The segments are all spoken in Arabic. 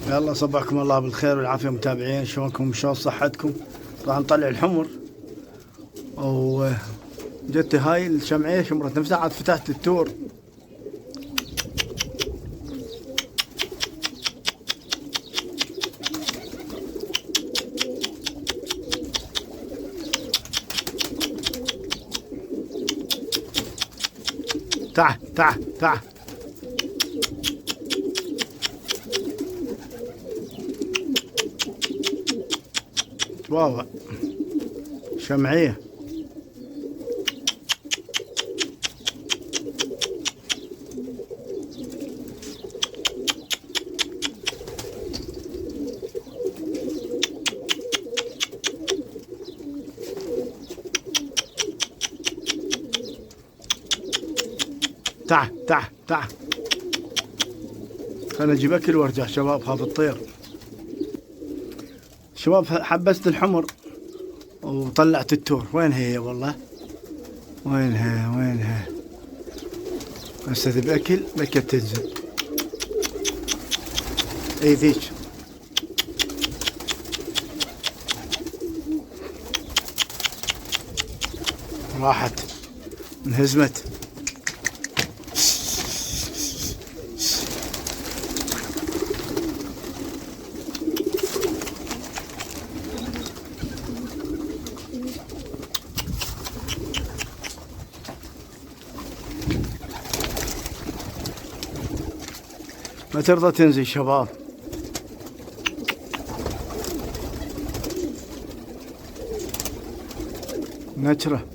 يلا صبحكم الله بالخير والعافية متابعين، شلونكم؟ شلون صحتكم؟ راح نطلع الحمر وجت هاي الشمعية شمرت نفسها، عاد فتحت التور. تعال تعال تعال واو شمعية. تعال تعال تعال خلنا نجيب اكل وارجع شباب. هذا الطير شباب، حبست الحمر وطلعت التور. وين هي والله؟ وينها هسه تبي اكل بكت تنزل. اي ذيك راحت انهزمت. ما ترضى تنزل شباب. نترة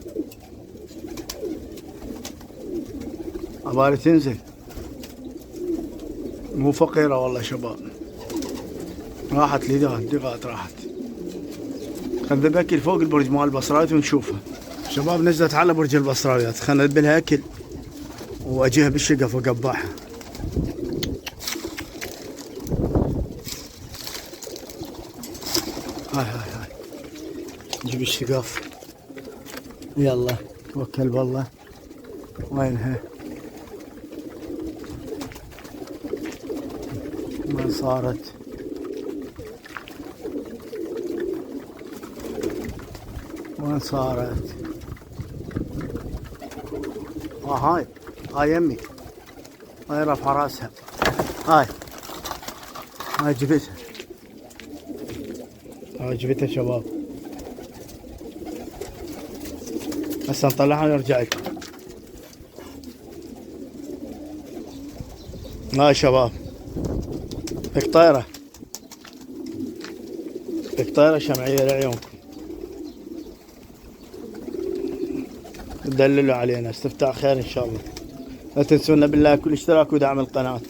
عبالي تنزل، مو فقيرة والله شباب. راحت لي دقات راحت. خلنا باكل فوق البرج مال البصراويات ونشوفها. شباب نزلت على برج البصراويات، خلنا نذبي لها اكل واجيها بالشقف واقبعها. هاي نجيب الشقاف. يلا توكل بالله. وينها؟ ما صارت. وين صارت؟ هاي يمي، هاي رافعة راسها. هاي جبتها. جبتها شباب. هسه نطلعها ونرجع لكم. هاي شباب فيك طيرة، فيك طيرة شمعية لعيونكم. تدللوا علينا. استفتاء خير ان شاء الله. لا تنسونا بالله كل اشتراك ودعم القناة.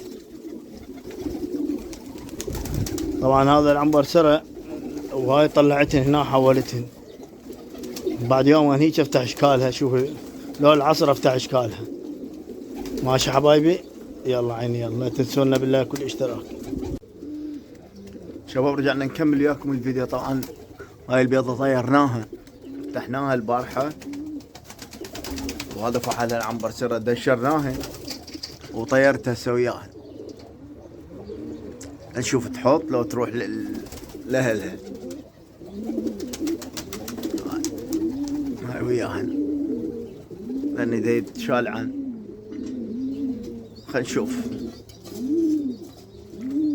طبعا هذا العنبر سرع وهاي طلعتهن هنا حولتهن. بعد يوم هنيك افتح اشكالها. شوفوا لو العصر افتح اشكالها. ماشي حبايبي؟ يلا عيني يلا. لا تنسونا بالله كل اشتراك. شباب رجعنا نكمل وياكم الفيديو. طبعا هاي البيضة طيرناها، فتحناها البارحة، وهذا فحل العنبر سرة دشرناها وطيرتها سوياها. نشوف تحط لو تروح لأهلها. هاي وياهن لاني ديت شال عن. خل نشوف.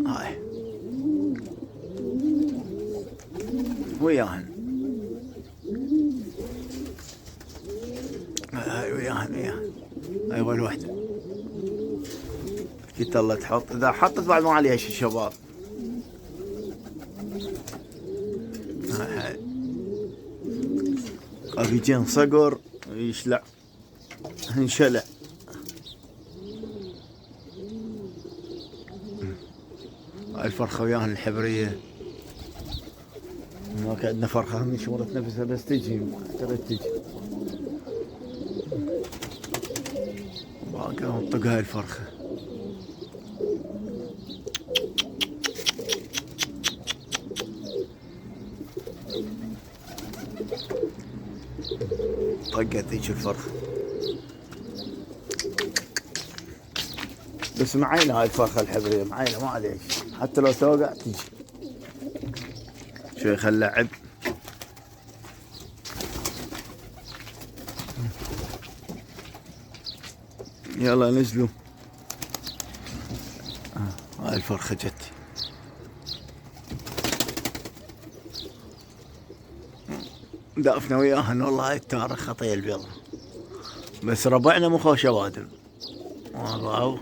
هاي وياهن. هاي وياهن. هاي وين وحده. قلت الله تحط. اذا حطت بعد ما عليها شي شباب. هاي خفيجين صقر يشلع انشلع. هاي الفرخة وياهن الحبرية. هناك عندنا فرخة هم شمرت نفسها بس تجي تريد تجي. باقي نطق هاي الفرخة. طقت ذيك الفرخة. بس بس معينة هاي الفرخة الحبرية معينة ما عليك، حتى لو توقع تجي. شوي خل لعب. يلا نزلوا. هاي الفرخة جتي. دافنا وياها والله هاي التارة خطية البيضة، بس ربعنا مو خوش بادر. واو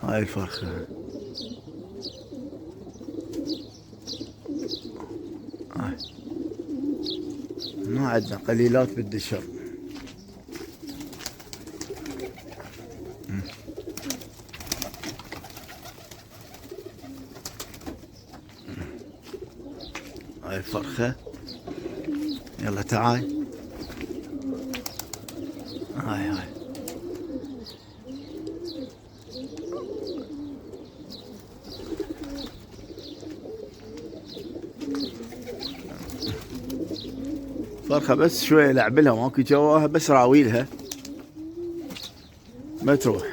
هاي الفرخة. هاي ما عندنا قليلات بالدشر. هاي الفرخة. يلا تعال. هاي فرخة بس شوية لعبلها ماكو جواها، بس راويلها ما تروح.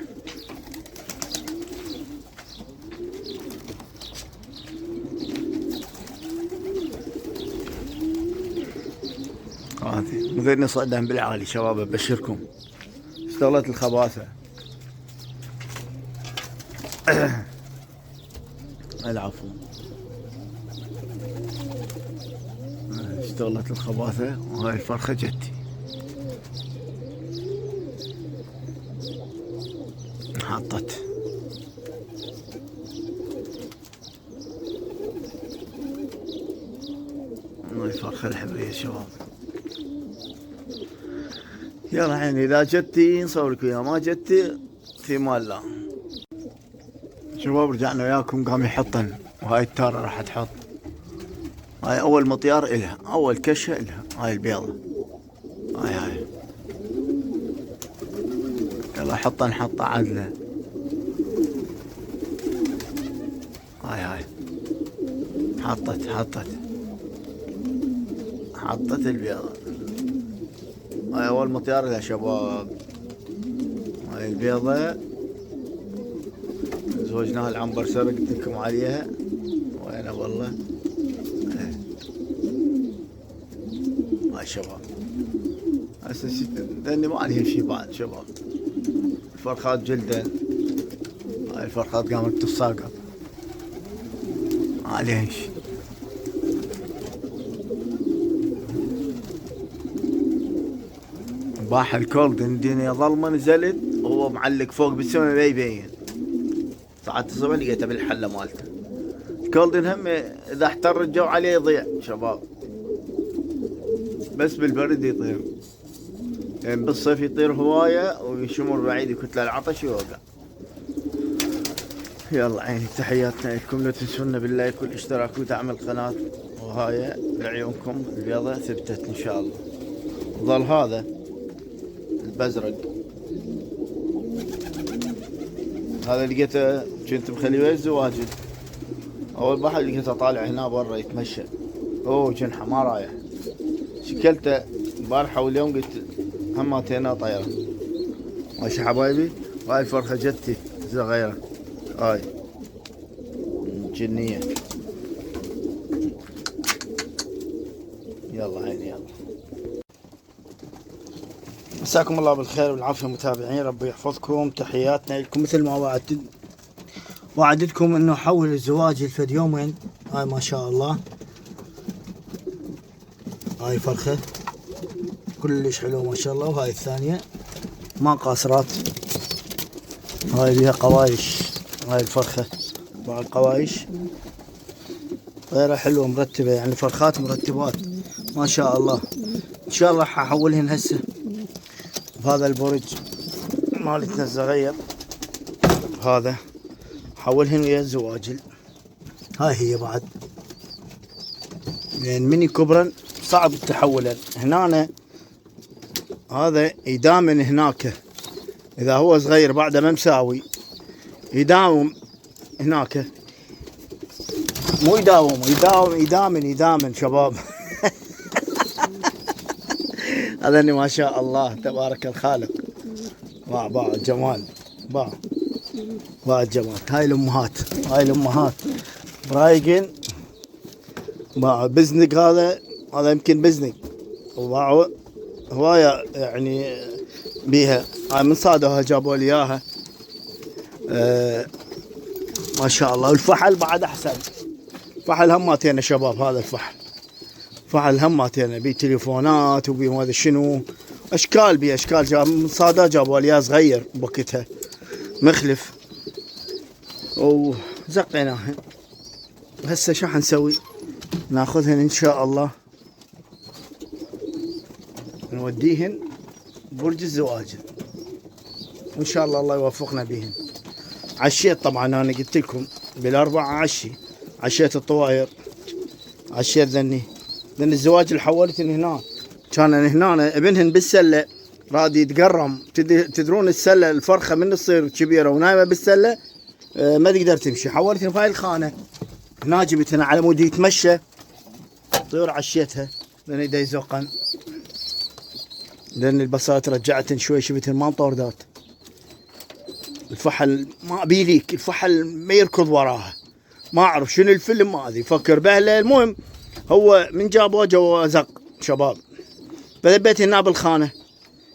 هذه مغيرني صعدهم بالعالي شباب، ابشركم اشتغلت الخباثة. العفو. اشتغلت الخباثة وهاي الفرخة جتي. حطت. هاي الفرخة الحبرية شباب. يلا عيني اذا جتي نصور لك وياها، ما جتي في مال الله. شباب رجعنا وياكم، قام يحطن وهاي التارة راح تحط. هاي اول مطيار الها، اول كشة الها هاي البيضة. هاي يلا حطن حطة عدلة. هاي حطت البيضة. هاي اول مطيار لها شباب. هاي البيضة زوجناها العنبر سرق قلت لكم عليها. وينها والله. هاي شباب هسه ذني ما عليهم شي بعد شباب. الفرخات جلدا. هاي الفرخات قامت تساقط ما عليهم شي. باح الكولدن الدنيا ظلمة، نزلت وهو معلق فوق بالسما ما يبين. ساعات الصبح لقيته بالحلة مالته. الكولدن هم اذا احتر الجو عليه يضيع شباب، بس بالبرد يطير. يعني بالصيف يطير هواية ويشمر بعيد يكتله العطش ويوقع. يلا عيني تحياتنا لكم، لا تنسونا باللايك والاشتراك ودعم القناة. وهاي لعيونكم البيضة ثبتت ان شاء الله. ظل هذا البزرق هذا لقيته كنت مخليه ويا الزواجل. اول بحر لقيته طالع هنا برا يتمشى. اوه جنحه ما رايح. شكلته البارحة واليوم قلت هماتينا طيرة. ماشي حبايبي. هاي الفرخة جتي صغيرة. هاي جنية. يلا عيني يلا. مساكم الله بالخير والعافية متابعين، ربي يحفظكم. تحياتنا لكم مثل ما وعدتكم انه احول الزواج لفد يومين. هاي ما شاء الله هاي فرخة كلش حلو ما شاء الله. وهاي الثانية ما قاصرات. هاي بيها قوايش. هاي الفرخة مع القوايش غيرها حلوة مرتبة، يعني فرخات مرتبات ما شاء الله. ان شاء الله ححولهن هسه بهذا البرج مالتنا الصغير هذا، حولهن ويا الزواجل. هاي هي بعد لان مني كبرا صعب التحول. هنا هذا يدامن هناك، اذا هو صغير بعده ما مساوي يداوم هناك. مو يدامن شباب. هذا ما شاء الله تبارك الخالق. باع الجمال. باع الجمال. هاي الامهات برايقين. باع بزنق. هذا يمكن بزنق، وباعوا هواية يعني بيها. هاي من صادوها جابوا لي اياها. ما شاء الله. والفحل بعد احسن. فحل هماتين شباب. هذا فحل هماتين بيه تليفونات وبيه ما ادري شنو اشكال. بيه اشكال. جاب من صاده جابوا لي صغير بوقتها مخلف وزقيناهن. هسه شو حنسوي؟ ناخذهن ان شاء الله نوديهن برج الزواجل، وان شاء الله يوفقنا بهن. عشيت طبعا. انا قلت لكم بالاربعه عشيت الطواير، عشيت ذني الزواج اللي حولتني هنا. كان هنا ابنهن بالسله راد يتقرم. تدرون السله الفرخه من تصير كبيره ونايمه بالسله ما تقدر تمشي. حولتني في هاي الخانه هنا، جبتها على مود يتمشى. طيور عشيتها لان يدا يزقن، لان البساط رجعتن شوي. شبتهن ما مطوردات. الفحل ما بيليك. الفحل ما يركض وراها. ما اعرف شنو الفيلم، ما ادري يفكر بهله. المهم هو من جابوه جوا زق شباب. فذبيت هنا بالخانه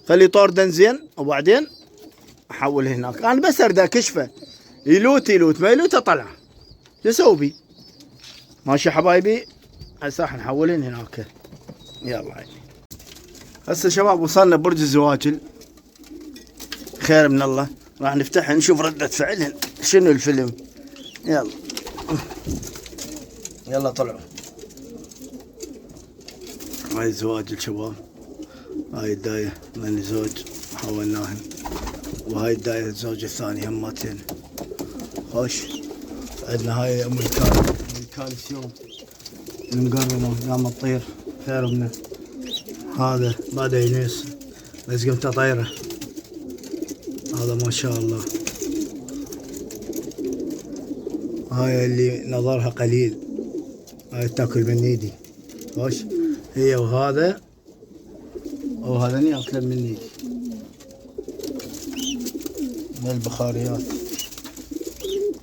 خلي طور زين، وبعدين احول هناك. انا بس اريد اكشفه. يلوت ما يلوت طلع. شو اسوي بي؟ ماشي حبايبي. هسه راح نحولهن هناك. يلا عيني. هسه شباب وصلنا برج الزواجل. خير من الله. راح نفتحها نشوف ردة فعلهن شنو الفيلم. يلا طلعوا. هاي الزواجل شباب. هاي الداية من زوج حولناهن، وهاي الداية الزوج الثاني هماتين. خوش. عندنا هاي ام الكالسيوم المقرمة قام تطير. خير منه. هذا بعد ينيس بس قمت طايره. هذا ما شاء الله. هاي اللي نظرها قليل. هاي تاكل من ايدي. خوش. هي وهذا ياكلن من ايدي. من البخاريات.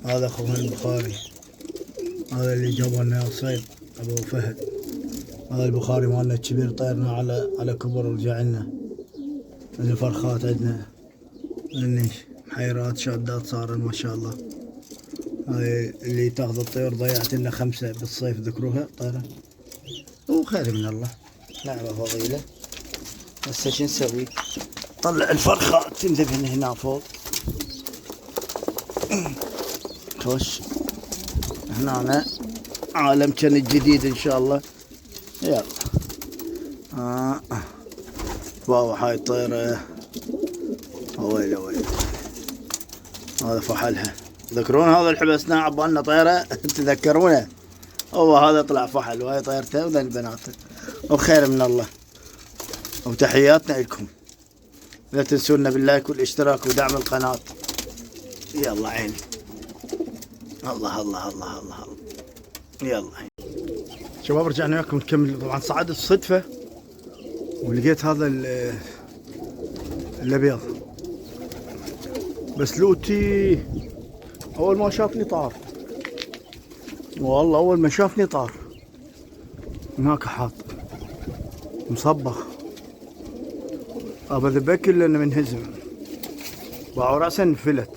هذا اخونا البخاري. هذا اللي جابوا لنا صيد ابو فهد. هذا البخاري مالنا الكبير طيرنا على كبر ورجع لنا. الفرخات عندنا منيش حيرات شادات صار ما شاء الله. هاي اللي تاخذ الطيور ضيعت لنا 5 بالصيف ذكروها طيرة. وخير من الله. نعمة فضيلة. هسه شو نسوي؟ طلع الفرخات تنذبهن هنا فوق. خوش. هنا عالم كان الجديد ان شاء الله. يلا. واو. هاي الطيرة ويلي. هذا فحلها. تذكرون هذا اللي حبسناه عبالنا طيرة؟ تذكرونه؟ هو هذا طلع فحل. وهاي طيرته وذا البنات. وخير من الله. وتحياتنا لكم. لا تنسونا باللايك والاشتراك ودعم القناة. يلا عيني. الله. يلا شباب رجعنا وياكم نكمل. طبعا صعدت الصدفة ولقيت هذا الابيض. بس لوتي اول ما شافني طار. والله اول ما شافني طار. هناك حاط مصبخ. ابى ذبك لانه منهزم. باعوا راسا انفلت.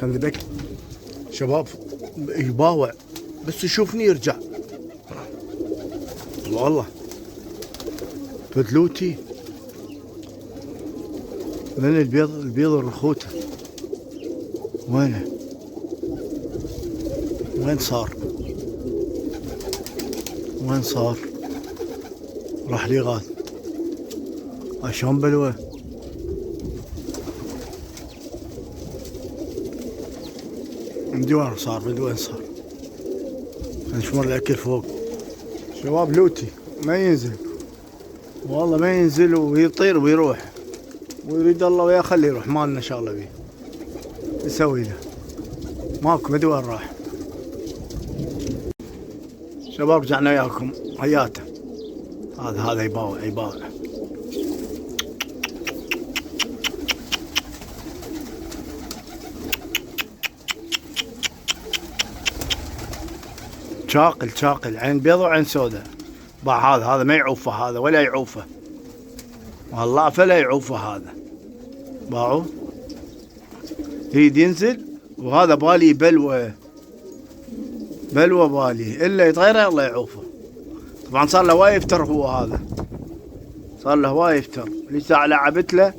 كان ذبك شباب يباوع بس يشوفني يرجع. والله فدلوتي من البيض الرخوته. وينه؟ وين صار؟ راح لي غاد. عشان بلوه. مدري وين صار. نشمر الاكل فوق. شباب لوتي ما ينزل. والله ما ينزل ويطير ويروح. ويريد الله وياه خليه يروح. ما لنا شغله بيه. يسوي له ماكو. مدري وين راح. شباب رجعنا وياكم. حياته. هذا يباوع. شاقل عين بيضة وعين سوداء. باع هذا ما يعوفه، هذا ولا يعوفه والله، فلا يعوفه هذا. باعوا يريد ينزل، وهذا بالي بلوه بالي، الا يطيره الله يعوفه. طبعا صار له وايد يفتر، هو هذا صار له وايد يفتر. لسه لعبت له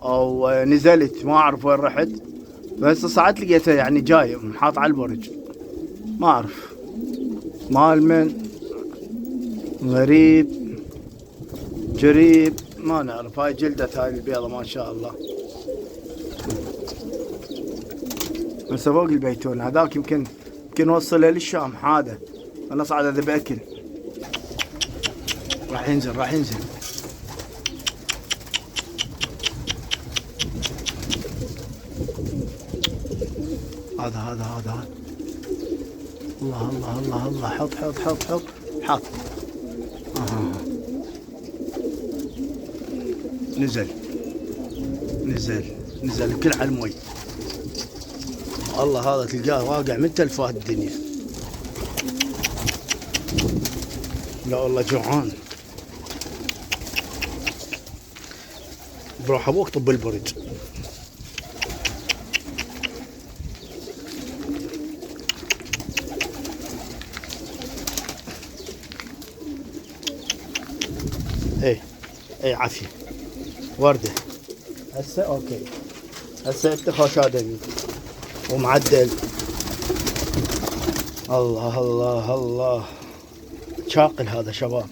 او نزلت ما اعرف وين رحت، بس صعدت لقيته يعني جاي محاط على البرج، ما اعرف مال من، غريب جريب ما نعرف. هاي جلدة هاي البيضة ما شاء الله. هسه فوق البيتون هذاك يمكن وصله للشام. هذا انا صعد هذا باكل، راح ينزل هذا الله حط نزل كل على المي. الله هذا تلقاه واقع من تلفات الدنيا. لا والله جوعان، بروح ابوك طب البرج. ايه عافية وردة. هسه اوكي، هسه انت خوش ادمي ومعدل. الله شاقل هذا شباب،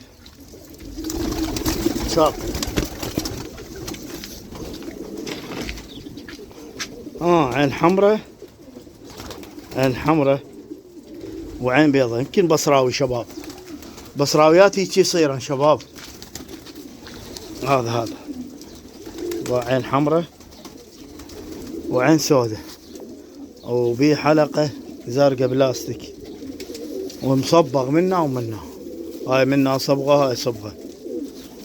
شاقل. عين حمراء وعين بيضة. يمكن بصراوي شباب، بصراويات هيك يصيرن شباب. هذا وعين حمراء وعين سوداء، وبيه حلقة زرقاء بلاستيك، ومصبغ منا ومنا. هاي منا صبغة، هاي صبغة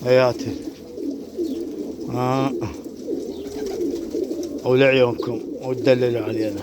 هياته. ولعيونكم وتدللوا علينا.